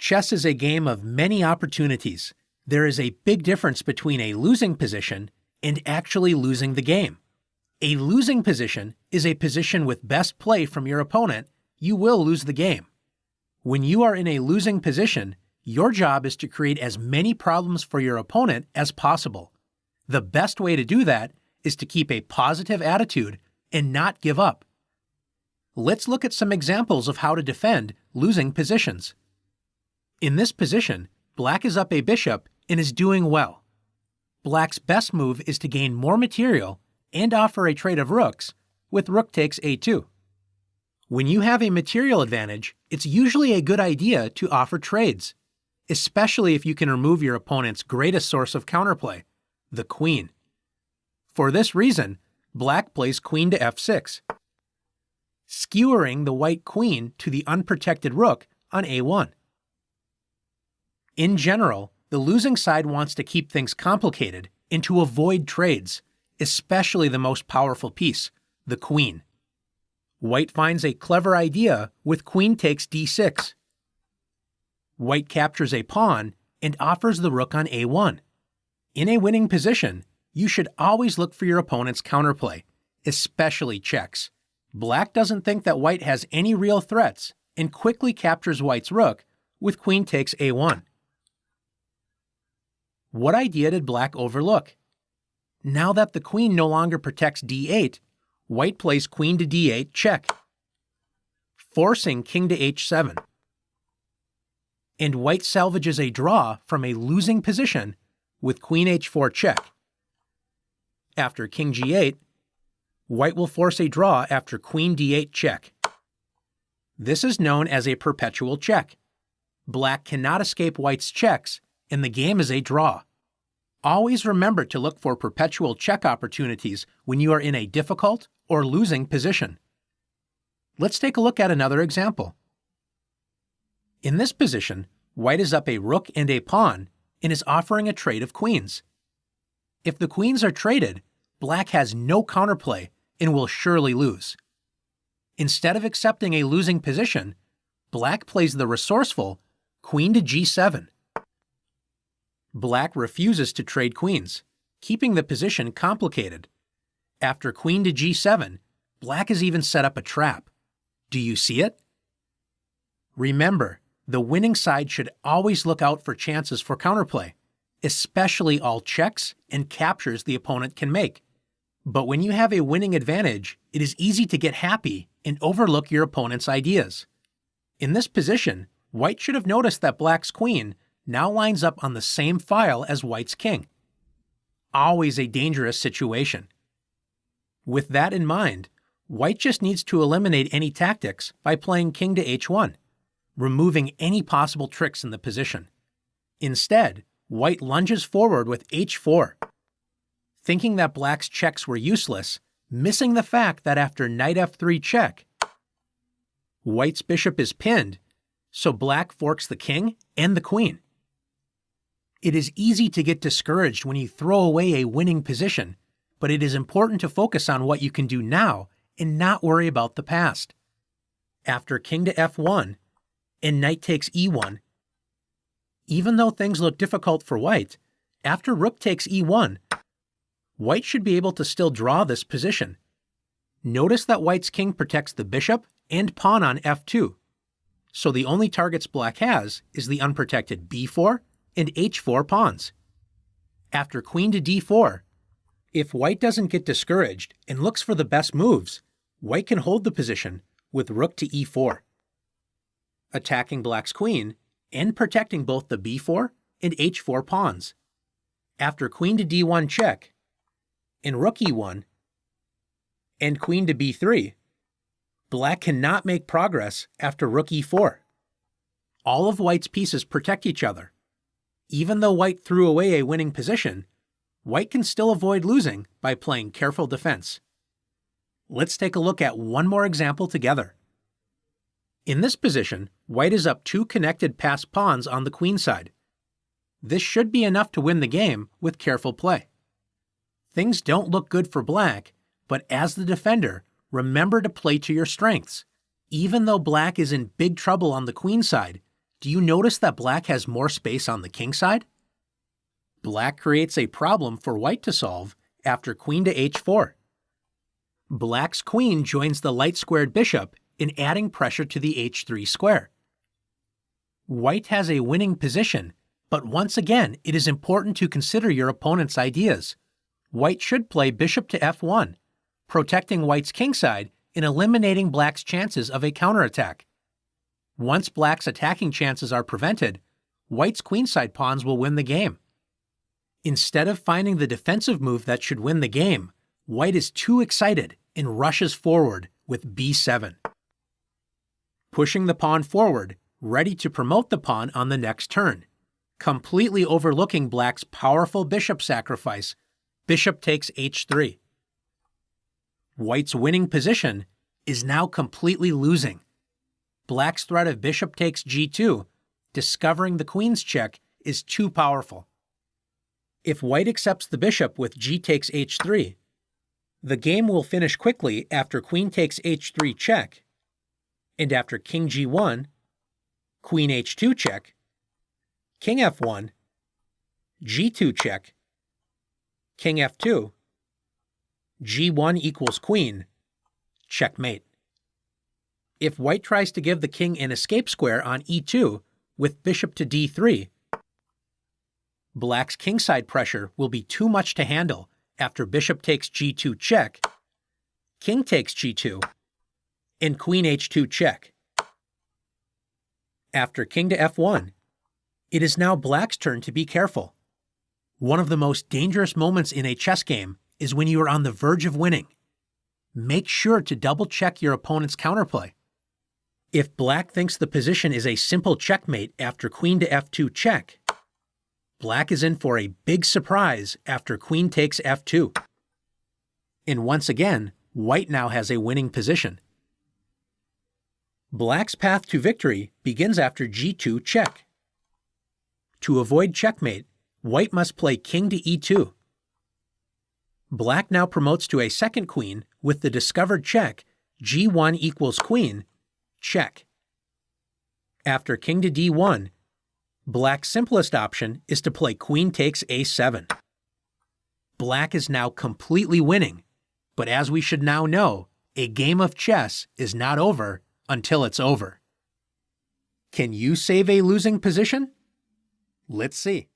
Chess is a game of many opportunities. There is a big difference between a losing position and actually losing the game. A losing position is a position with best play from your opponent. You will lose the game. When you are in a losing position, your job is to create as many problems for your opponent as possible. The best way to do that is to keep a positive attitude and not give up. Let's look at some examples of how to defend losing positions. In this position, Black is up a bishop and is doing well. Black's best move is to gain more material and offer a trade of rooks with rook takes a2. When you have a material advantage, it's usually a good idea to offer trades, especially if you can remove your opponent's greatest source of counterplay, the queen. For this reason, Black plays queen to f6, skewering the white queen to the unprotected rook on a1. In general, the losing side wants to keep things complicated and to avoid trades, especially the most powerful piece, the queen. White finds a clever idea with queen takes d6. White captures a pawn and offers the rook on a1. In a winning position, you should always look for your opponent's counterplay, especially checks. Black doesn't think that White has any real threats and quickly captures White's rook with queen takes a1. What idea did Black overlook? Now that the queen no longer protects d8, White plays queen to d8 check, forcing king to h7. And White salvages a draw from a losing position with queen h4 check. After king g8, White will force a draw after queen d8 check. This is known as a perpetual check. Black cannot escape White's checks, and the game is a draw. Always remember to look for perpetual check opportunities when you are in a difficult or losing position. Let's take a look at another example. In this position, White is up a rook and a pawn and is offering a trade of queens. If the queens are traded, Black has no counterplay and will surely lose. Instead of accepting a losing position, Black plays the resourceful queen to g7. Black refuses to trade queens, keeping the position complicated. After queen to g7, Black has even set up a trap. Do you see it? Remember, the winning side should always look out for chances for counterplay, especially all checks and captures the opponent can make. But when you have a winning advantage, it is easy to get happy and overlook your opponent's ideas. In this position, White should have noticed that Black's queen now lines up on the same file as White's king. Always a dangerous situation. With that in mind, White just needs to eliminate any tactics by playing king to h1, removing any possible tricks in the position. Instead, White lunges forward with h4, thinking that Black's checks were useless, missing the fact that after knight f3 check, White's bishop is pinned, so Black forks the king and the queen. It is easy to get discouraged when you throw away a winning position, but it is important to focus on what you can do now and not worry about the past. After king to f1 and knight takes e1, even though things look difficult for White, after rook takes e1, White should be able to still draw this position. Notice that White's king protects the bishop and pawn on f2, so the only targets Black has is the unprotected b4 and h4 pawns. After queen to d4, if White doesn't get discouraged and looks for the best moves, White can hold the position with rook to e4, attacking Black's queen and protecting both the b4 and h4 pawns. After queen to d1 check, and rook e1, and queen to b3, Black cannot make progress after rook e4. All of White's pieces protect each other. Even though White threw away a winning position, White can still avoid losing by playing careful defense. Let's take a look at one more example together. In this position, White is up two connected passed pawns on the queen side. This should be enough to win the game with careful play. Things don't look good for Black, but as the defender, remember to play to your strengths. Even though Black is in big trouble on the queen side, Do you notice that black has more space on the king side? Black creates a problem for white to solve after queen to h4. Black's queen joins the light-squared bishop in adding pressure to the h3 square. White has a winning position, but once again, it is important to consider your opponent's ideas. White should play bishop to f1, protecting white's kingside and eliminating black's chances of a counterattack. Once black's attacking chances are prevented, white's queenside pawns will win the game. Instead of finding the defensive move that should win the game, white is too excited and rushes forward with b7. Pushing the pawn forward, ready to promote the pawn on the next turn, completely overlooking black's powerful bishop sacrifice, bishop takes h3. White's winning position is now completely losing. Black's threat of bishop takes g2, discovering the queen's check, is too powerful. If white accepts the bishop with g takes h3, the game will finish quickly after queen takes h3 check, and after king g1, queen h2 check, king f1, g2 check, king f2, g1 equals queen, checkmate. If white tries to give the king an escape square on e2 with bishop to d3, black's kingside pressure will be too much to handle after bishop takes g2 check, king takes g2, and queen h2 check. After king to f1, it is now black's turn to be careful. One of the most dangerous moments in a chess game is when you are on the verge of winning. Make sure to double-check your opponent's counterplay. If black thinks the position is a simple checkmate after queen to f2 check, black is in for a big surprise after queen takes f2. And once again, white now has a winning position. Black's path to victory begins after g2 check. To avoid checkmate, white must play king to e2. Black now promotes to a second queen with the discovered check g1 equals queen, check. After king to d1, black's simplest option is to play queen takes a7. Black is now completely winning, but as we should now know, a game of chess is not over until it's over. Can you save a losing position? Let's see.